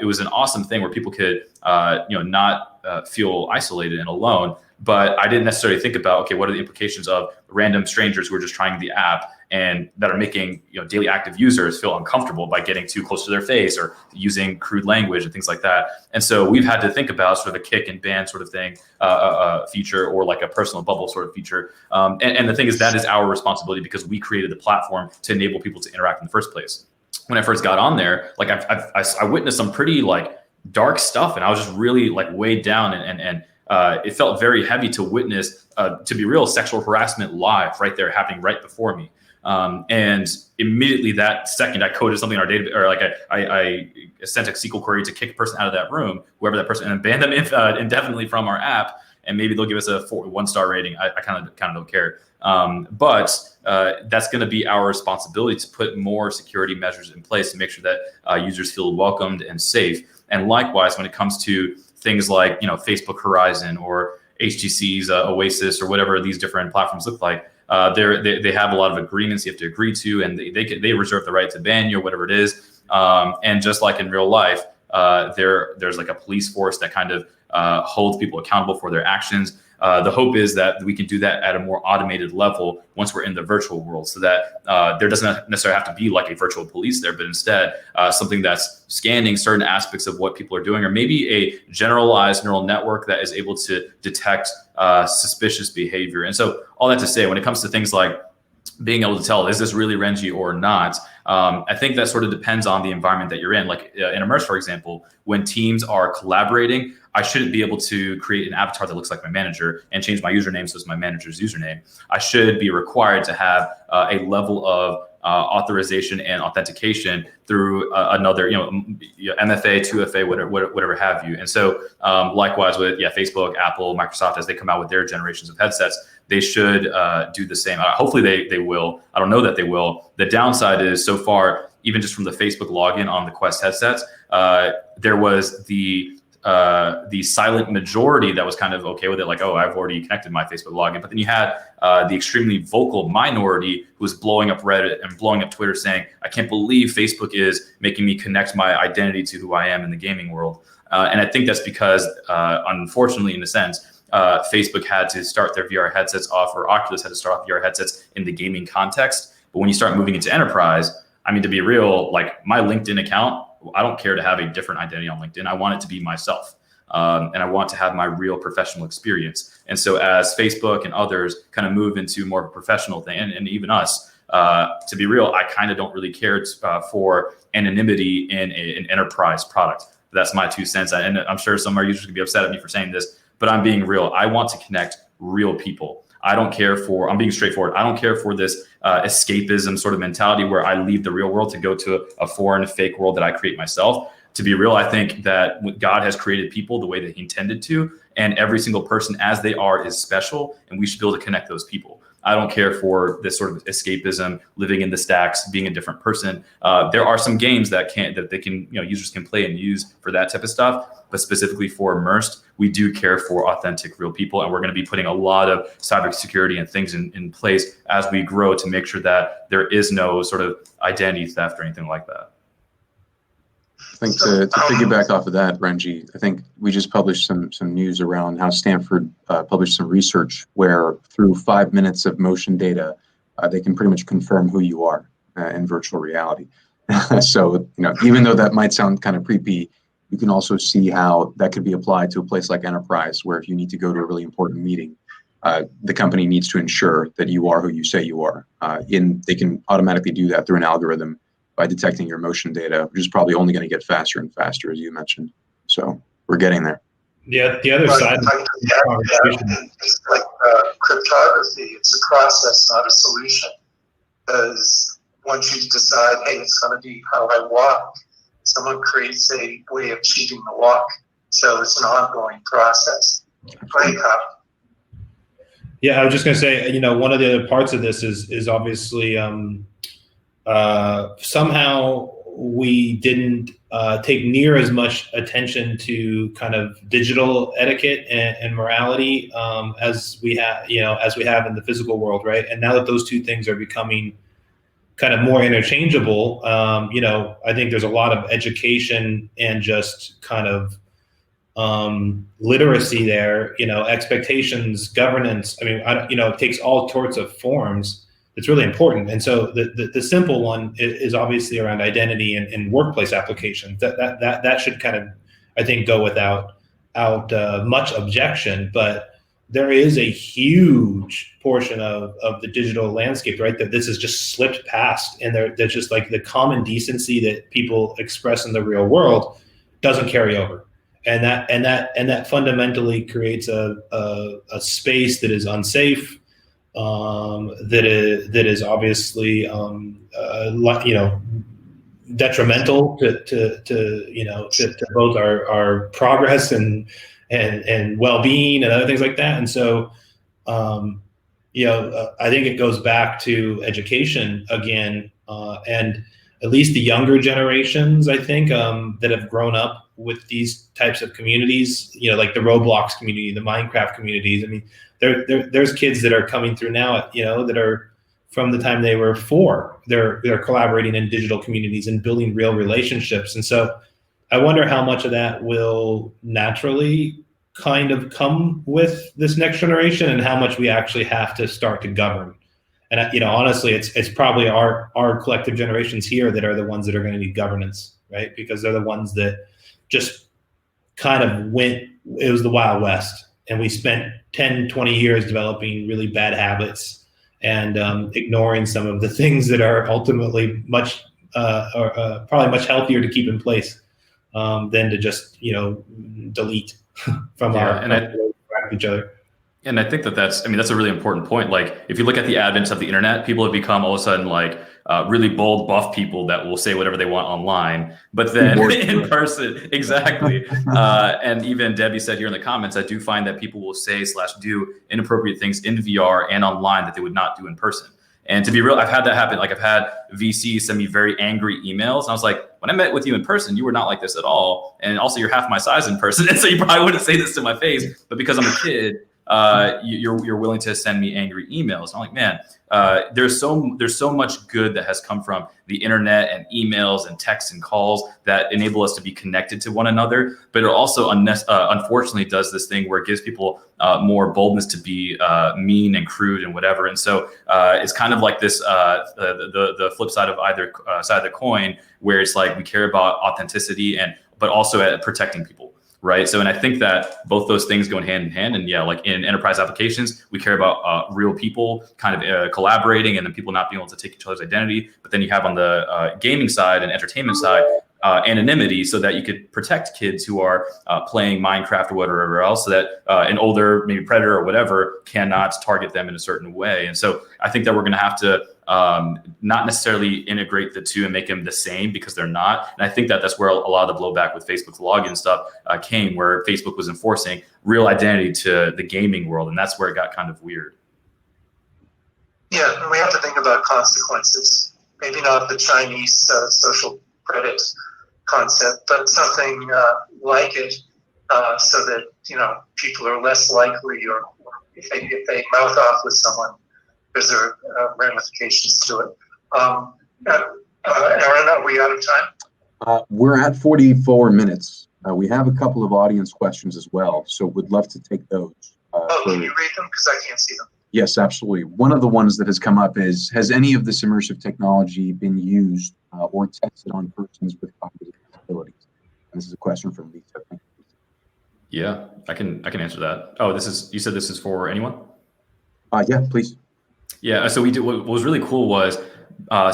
it was an awesome thing where people could, not feel isolated and alone. But I didn't necessarily think about, okay, what are the implications of random strangers who are just trying the app and that are making daily active users feel uncomfortable by getting too close to their face or using crude language and things like that. And so we've had to think about sort of a kick and ban sort of thing, feature, or like a personal bubble sort of feature. And the thing is, that is our responsibility because we created the platform to enable people to interact in the first place. When I first got on there, like I witnessed some pretty like dark stuff, and I was just really like weighed down, and it felt very heavy to witness, to be real, sexual harassment live right there happening right before me. And immediately that second, I coded something in our database, or like I sent a SQL query to kick a person out of that room, whoever that person, and ban them indefinitely from our app. And maybe they'll give us a 1-star rating. I kind of don't care. But that's going to be our responsibility to put more security measures in place to make sure that users feel welcomed and safe. And likewise, when it comes to things like Facebook Horizon or HTC's Oasis or whatever these different platforms look like, they have a lot of agreements you have to agree to, and they reserve the right to ban you or whatever it is. And just like in real life, there's like a police force that kind of holds people accountable for their actions. The hope is that we can do that at a more automated level once we're in the virtual world, so that there doesn't necessarily have to be like a virtual police there, but instead something that's scanning certain aspects of what people are doing, or maybe a generalized neural network that is able to detect suspicious behavior. And so all that to say, when it comes to things like being able to tell, is this really Renji or not? I think that sort of depends on the environment that you're in. Like in Immerse, for example, when teams are collaborating, I shouldn't be able to create an avatar that looks like my manager and change my username so it's my manager's username. I should be required to have a level of authorization and authentication through another, MFA, 2FA, whatever have you. And so likewise with Facebook, Apple, Microsoft, as they come out with their generations of headsets, they should do the same. Hopefully they will. I don't know that they will. The downside is, so far, even just from the Facebook login on the Quest headsets, there was the silent majority that was kind of okay with it, like, oh, I've already connected my Facebook login. But then you had the extremely vocal minority who was blowing up Reddit and blowing up Twitter saying, I can't believe Facebook is making me connect my identity to who I am in the gaming world. And I think that's because, unfortunately, in a sense, Facebook had to start their VR headsets off, or Oculus had to start off VR headsets in the gaming context. But when you start moving into enterprise, I mean, to be real, like my LinkedIn account, I don't care to have a different identity on LinkedIn. I want it to be myself. And I want to have my real professional experience. And so as Facebook and others kind of move into more of a professional thing, and even us, to be real, I kind of don't really care for anonymity in an enterprise product. That's my 2 cents. And I'm sure some of our users could be upset at me for saying this, but I'm being real. I want to connect real people. I don't care for, I'm being straightforward. I don't care for this escapism sort of mentality where I leave the real world to go to a foreign fake world that I create myself. To be real, I think that God has created people the way that he intended to, and every single person as they are is special, and we should be able to connect those people. I don't care for this sort of escapism, living in the stacks, being a different person. There are some games that users can play and use for that type of stuff. But specifically for immersed, we do care for authentic, real people, and we're going to be putting a lot of cybersecurity and things in place as we grow to make sure that there is no sort of identity theft or anything like that. I think to piggyback off of that, Renji, I think we just published some news around how Stanford published some research where through 5 minutes of motion data, they can pretty much confirm who you are in virtual reality. So, even though that might sound kind of creepy, you can also see how that could be applied to a place like enterprise, where if you need to go to a really important meeting, the company needs to ensure that you are who you say you are. They can automatically do that through an algorithm by detecting your motion data, which is probably only going to get faster and faster, as you mentioned. So we're getting there. Yeah, the other side of the conversation is like cryptography. It's a process, not a solution. Because once you decide, hey, it's going to be how I walk, someone creates a way of cheating the walk. So it's an ongoing process. Go ahead, Kyle. Yeah, I was just going to say, one of the other parts of this is obviously somehow we didn't take near as much attention to kind of digital etiquette and morality as we have in the physical world, right? And now that those two things are becoming kind of more interchangeable, I think there's a lot of education and just kind of literacy there, expectations, governance. I mean, it takes all sorts of forms. It's really important. And so the simple one is obviously around identity and workplace applications. That should kind of, I think, go without much objection. But there is a huge portion of the digital landscape, right, that this has just slipped past. And they're just like the common decency that people express in the real world doesn't carry over. And that fundamentally creates a space that is unsafe, that is obviously detrimental to both our progress and well-being and other things like that. And so I think it goes back to education again, and at least the younger generations, I think, that have grown up with these types of communities, like the Roblox community, the Minecraft communities. I mean, there's kids that are coming through now, that are from the time they were 4. They're collaborating in digital communities and building real relationships. And so I wonder how much of that will naturally kind of come with this next generation and how much we actually have to start to govern. And, honestly, it's probably our collective generations here that are the ones that are going to need governance, right? Because they're the ones that just kind of it was the Wild West. And we spent 10, 20 years developing really bad habits and ignoring some of the things that are ultimately probably much healthier to keep in place than to just, delete from each other. And I think that's a really important point. Like, if you look at the advent of the internet, people have become all of a sudden like really bold, buff people that will say whatever they want online, but then in person, exactly. And even Debbie said here in the comments, I do find that people will say / do inappropriate things in VR and online that they would not do in person. And to be real, I've had that happen. Like, I've had VCs send me very angry emails. And I was like, when I met with you in person, you were not like this at all. And also, you're half my size in person. And so you probably wouldn't say this to my face. But because I'm a kid, you're willing to send me angry emails. I'm like, man, there's so much good that has come from the internet and emails and texts and calls that enable us to be connected to one another. But it also unfortunately does this thing where it gives people more boldness to be mean and crude and whatever. And so it's kind of like this the flip side of either side of the coin, where it's like we care about authenticity but also at protecting people. Right. So, and I think that both those things go hand in hand. And yeah, like in enterprise applications, we care about real people kind of collaborating and then people not being able to take each other's identity. But then you have on the gaming side and entertainment side, anonymity, so that you could protect kids who are playing Minecraft or whatever else, so that an older, maybe predator or whatever, cannot target them in a certain way. And so I think that we're going to have to not necessarily integrate the two and make them the same, because they're not. And I think that that's where a lot of the blowback with Facebook's login stuff came, where Facebook was enforcing real identity to the gaming world. And that's where it got kind of weird. Yeah, and we have to think about consequences. Maybe not the Chinese social credit concept, but something like it, so that people are less likely, or if they mouth off with someone, because there are ramifications to it. Aaron, are we out of time? We're at 44 minutes. We have a couple of audience questions as well, so would love to take those. Can you read them? Because I can't see them. Yes, absolutely. One of the ones that has come up is, has any of this immersive technology been used or tested on persons with cognitive disabilities? And this is a question from Lisa. Yeah, I can answer that. Oh, you said this is for anyone? Yeah, please. Yeah, so we did. What was really cool was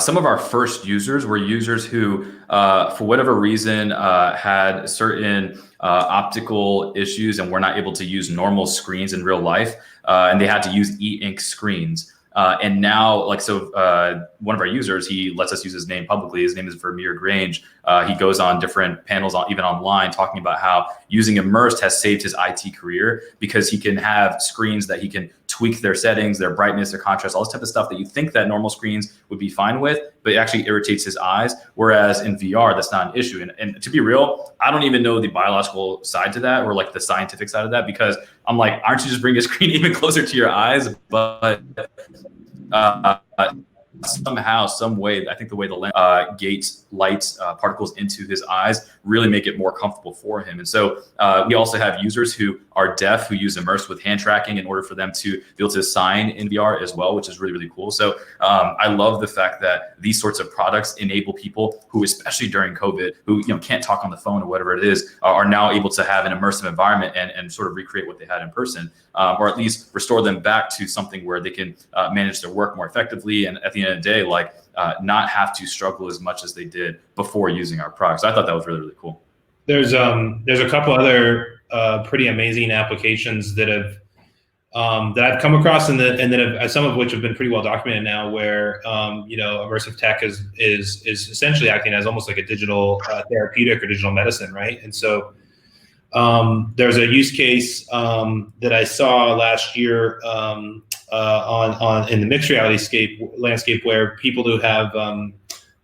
some of our first users were users who, for whatever reason, had certain optical issues and were not able to use normal screens in real life, and they had to use e-ink screens. And now, one of our users, he lets us use his name publicly. His name is Vermeer Grange. He goes on different panels, even online, talking about how using Immersed has saved his IT career because he can have screens that he can tweak their settings, their brightness, their contrast, all this type of stuff that you think that normal screens would be fine with, but it actually irritates his eyes. Whereas in VR, that's not an issue. And to be real, I don't even know the biological side to that or like the scientific side of that, because I'm like, aren't you just bringing a screen even closer to your eyes? But somehow, some way, I think the way the lens gates light particles into his eyes really make it more comfortable for him. And so we also have users who are deaf who use Immersed with hand tracking in order for them to be able to sign in VR as well, which is really, really cool. So I love the fact that these sorts of products enable people who, especially during COVID, who can't talk on the phone or whatever it is, are now able to have an immersive environment and sort of recreate what they had in person, or at least restore them back to something where they can manage their work more effectively. And at the end of the day, not have to struggle as much as they did before using our products. I thought that was really, really cool. There's a couple other pretty amazing applications that I've come across, and that have, some of which have been pretty well documented now, where immersive tech is essentially acting as almost like a digital therapeutic or digital medicine, right? And so there's a use case that I saw last year on in the mixed reality landscape, where people who have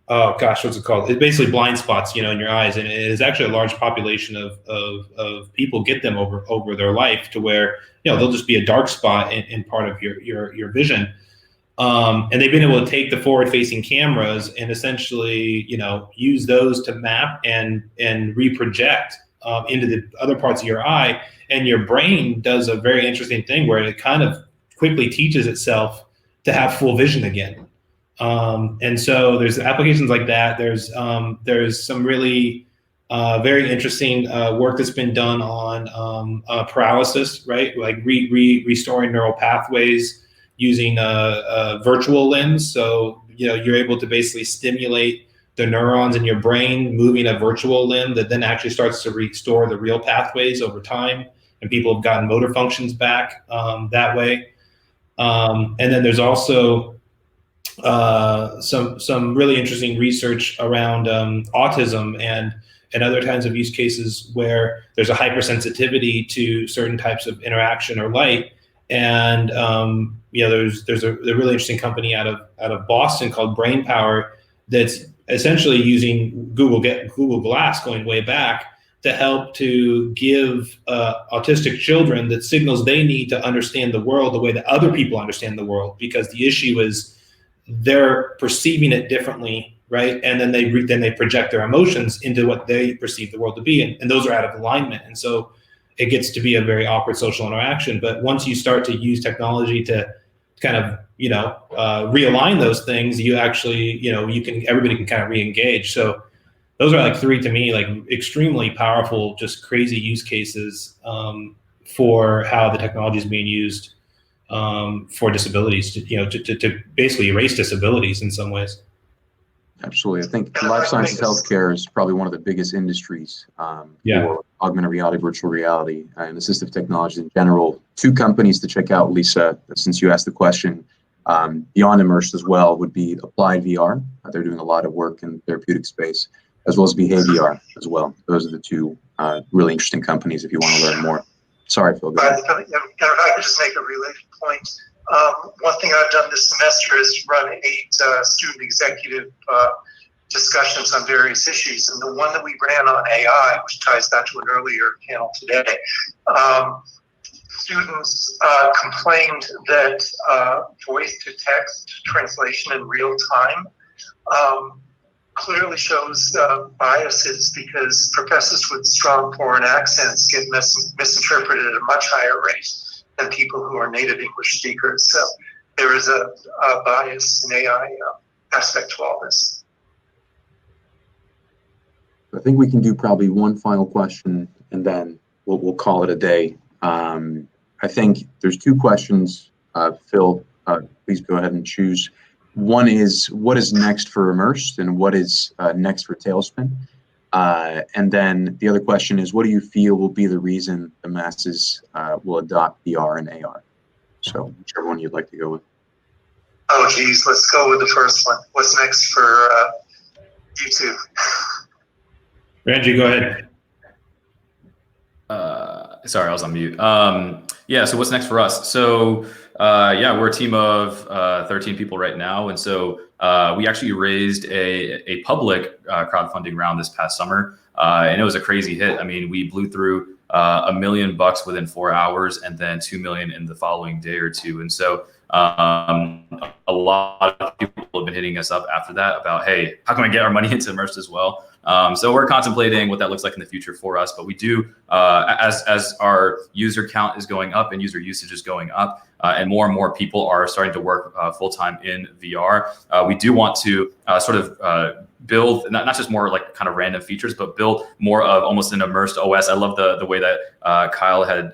oh gosh, what's it called? It's basically blind spots, in your eyes, and it is actually a large population of people get them over their life, to where they'll just be a dark spot in part of your vision. And they've been able to take the forward-facing cameras and essentially, use those to map and reproject into the other parts of your eye, and your brain does a very interesting thing where it kind of quickly teaches itself to have full vision again. And so there's applications like that. There's some really very interesting work that's been done on paralysis, right? Like restoring neural pathways using a virtual limbs. So you're able to basically stimulate the neurons in your brain, moving a virtual limb that then actually starts to restore the real pathways over time. And people have gotten motor functions back that way. And then there's also some really interesting research around autism and other kinds of use cases where there's a hypersensitivity to certain types of interaction or light. And there's a really interesting company out of Boston called Brain Power that's essentially using Google Glass, going way back, to help to give autistic children the signals they need to understand the world the way that other people understand the world, because the issue is they're perceiving it differently, right? And then they project their emotions into what they perceive the world to be, and those are out of alignment. And so it gets to be a very awkward social interaction. But once you start to use technology to kind of realign those things, you actually everybody can kind of re-engage. So those are like three, to me, like extremely powerful, just crazy use cases for how the technology is being used for disabilities, to basically erase disabilities in some ways. Absolutely. I think life sciences healthcare is probably one of the biggest industries for augmented reality, virtual reality, and assistive technologies in general. Two companies to check out, Lisa, since you asked the question, beyond Immersed as well, would be Applied VR. They're doing a lot of work in the therapeutic space, as well as Behavior as well. Those are the two really interesting companies if you want to learn more. Sorry, Phil. Go ahead. If I could just make a point, one thing I've done this semester is run 8 student executive discussions on various issues. And the one that we ran on AI, which ties back to an earlier panel today, students complained that voice-to-text translation in real time clearly shows biases, because professors with strong foreign accents get misinterpreted at a much higher rate than people who are native English speakers. So there is a bias in AI aspect to all this. I think we can do probably one final question, and then we'll call it a day. I think there's 2 questions. Phil, please go ahead and choose. One is, what is next for Immersed, and what is next for Tailspin? And then the other question is, what do you feel will be the reason the masses will adopt VR and AR? So whichever one you'd like to go with. Oh, geez, let's go with the first one. What's next for YouTube? Ranji, go ahead. Sorry, I was on mute. Yeah, so what's next for us? So yeah, we're a team of 13 people right now. And so we actually raised a public crowdfunding round this past summer. And it was a crazy hit. I mean, we blew through $1 million within 4 hours, and then 2 million in the following day or two. And so a lot of people have been hitting us up after that about, hey, how can I get our money into Immersed as well? So we're contemplating what that looks like in the future for us. But we do, as our user count is going up and user usage is going up, and more people are starting to work full-time in VR, we do want to sort of build not just more like kind of random features, but build more of almost an immersed OS. I love the way that Kyle had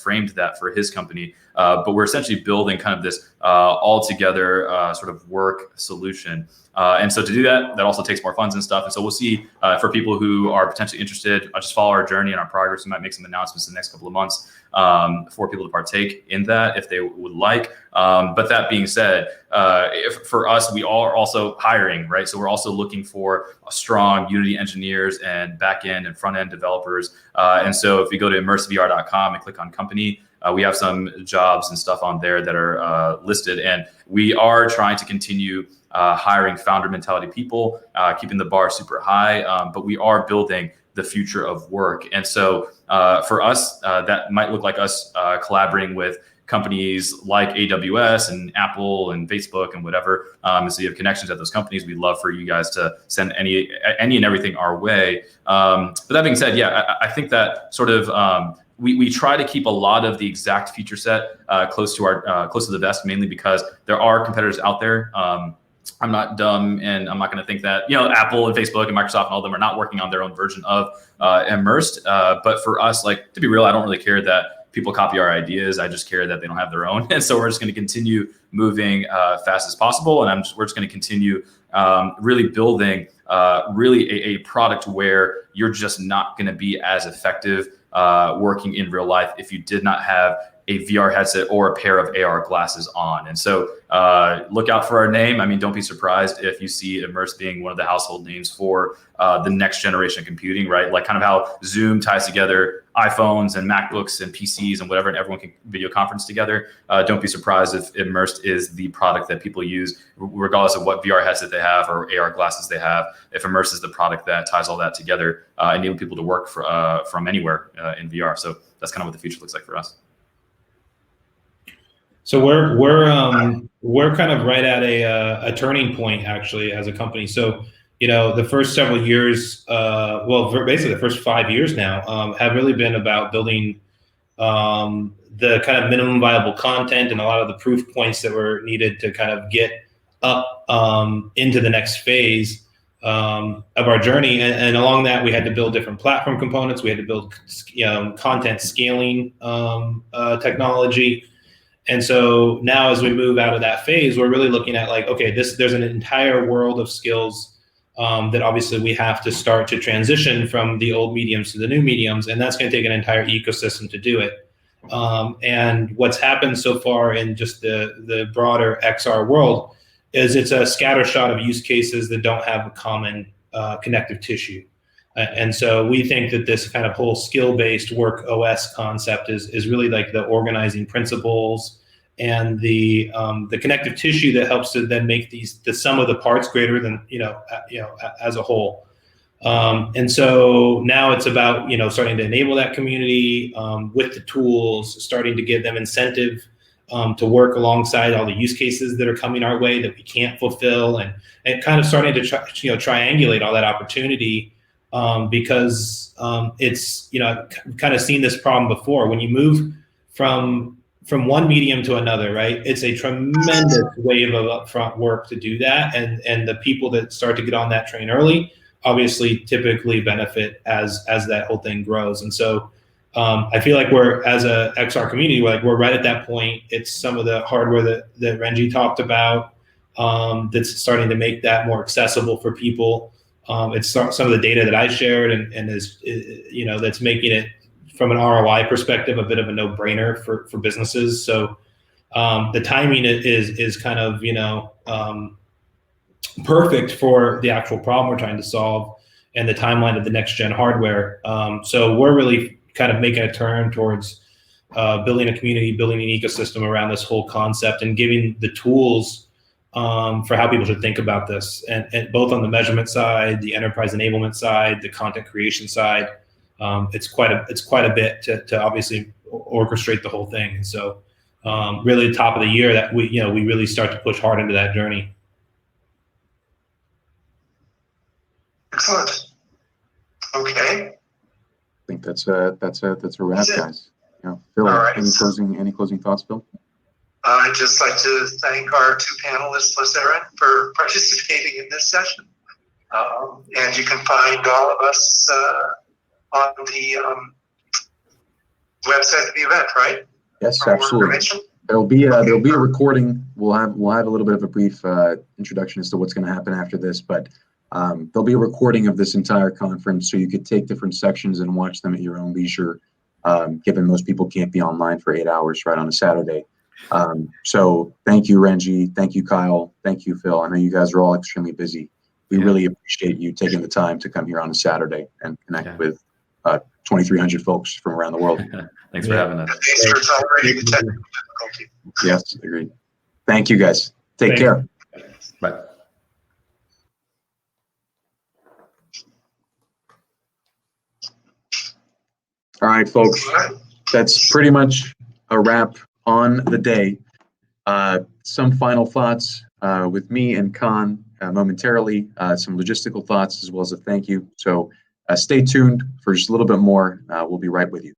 framed that for his company. But we're essentially building kind of this all-together sort of work solution. And so to do that, that also takes more funds and stuff. And so we'll see for people who are potentially interested, just follow our journey and our progress. We might make some announcements in the next couple of months for people to partake in that if they would like. But that being said, for us, we are also hiring, right? So we're also looking for strong Unity engineers and back-end and front-end developers. And so if you go to immersedvr.com and click on company, we have some jobs and stuff on there that are listed. And we are trying to continue hiring founder mentality people, keeping the bar super high, but we are building the future of work. And so for us, that might look like us collaborating with companies like AWS and Apple and Facebook and whatever. And so you have connections at those companies. We'd love for you guys to send any and everything our way. But that being said, yeah, I think that sort of we try to keep a lot of the exact feature set close to the vest, mainly because there are competitors out there. I'm not dumb, and I'm not going to think that Apple and Facebook and Microsoft and all of them are not working on their own version of Immersed. But for us, like, to be real, I don't really care that people copy our ideas. I just care that they don't have their own. And so we're just going to continue moving fast as possible, and we're just going to continue really building really a product where you're just not going to be as effective working in real life if you did not have a VR headset or a pair of AR glasses on. And so look out for our name. I mean, don't be surprised if you see Immersed being one of the household names for the next generation of computing, right? Like kind of how Zoom ties together iPhones and MacBooks and PCs and whatever, and everyone can video conference together. Don't be surprised if Immersed is the product that people use, regardless of what VR headset they have or AR glasses they have. If Immersed is the product that ties all that together, enabling people to work from anywhere in VR. So that's kind of what the future looks like for us. So we're kind of right at a turning point, actually, as a company. So the first several years, basically the first 5 years now, have really been about building the kind of minimum viable content and a lot of the proof points that were needed to kind of get up into the next phase of our journey. And along that, we had to build different platform components. We had to build content scaling technology. And so now, as we move out of that phase, we're really looking at like, okay, there's an entire world of skills that obviously we have to start to transition from the old mediums to the new mediums, and that's going to take an entire ecosystem to do it. And what's happened so far in just the broader XR world is it's a scattershot of use cases that don't have a common connective tissue. And so we think that this kind of whole skill-based work OS concept is really like the organizing principles and the connective tissue that helps to then make the sum of the parts greater than as a whole. And so now it's about starting to enable that community with the tools, starting to give them incentive to work alongside all the use cases that are coming our way that we can't fulfill, and kind of starting to triangulate all that opportunity, because it's I've kind of seen this problem before. When you move from one medium to another, right? It's a tremendous wave of upfront work to do that, and the people that start to get on that train early obviously typically benefit as that whole thing grows. And so I feel like we're, as a XR community, we're right at that point. It's some of the hardware that Renji talked about that's starting to make that more accessible for people. It's some of the data that I shared and is that's making it, from an ROI perspective, a bit of a no-brainer for businesses. So the timing is kind of perfect for the actual problem we're trying to solve and the timeline of the next gen hardware. So we're really kind of making a turn towards building a community, building an ecosystem around this whole concept, and giving the tools for how people should think about this, and both on the measurement side, the enterprise enablement side, the content creation side. It's quite a bit to obviously orchestrate the whole thing. And so really the top of the year that we really start to push hard into that journey. Excellent. Okay. I think that's a wrap, guys. Phil, right. Any closing thoughts, Phil? I'd just like to thank our two panelists, Les Aaron, for participating in this session. And you can find all of us on the website of the event, right? Yes, For more absolutely. information? There'll be a recording. We'll have a little bit of a brief introduction as to what's going to happen after this, but there'll be a recording of this entire conference, so you could take different sections and watch them at your own leisure, given most people can't be online for 8 hours right on a Saturday. So thank you, Renji. Thank you, Kyle. Thank you, Phil. I know you guys are all extremely busy. We really appreciate you taking the time to come here on a Saturday and connect with 2,300 folks from around the world. Thanks for having us. Thanks for tolerating the technical difficulty. Yes, agreed. Thank you, guys. Take care. Bye. All right, folks. That's pretty much a wrap on the day. Some final thoughts with me and Khan momentarily, some logistical thoughts as well as a thank you. So stay tuned for just a little bit more. We'll be right with you.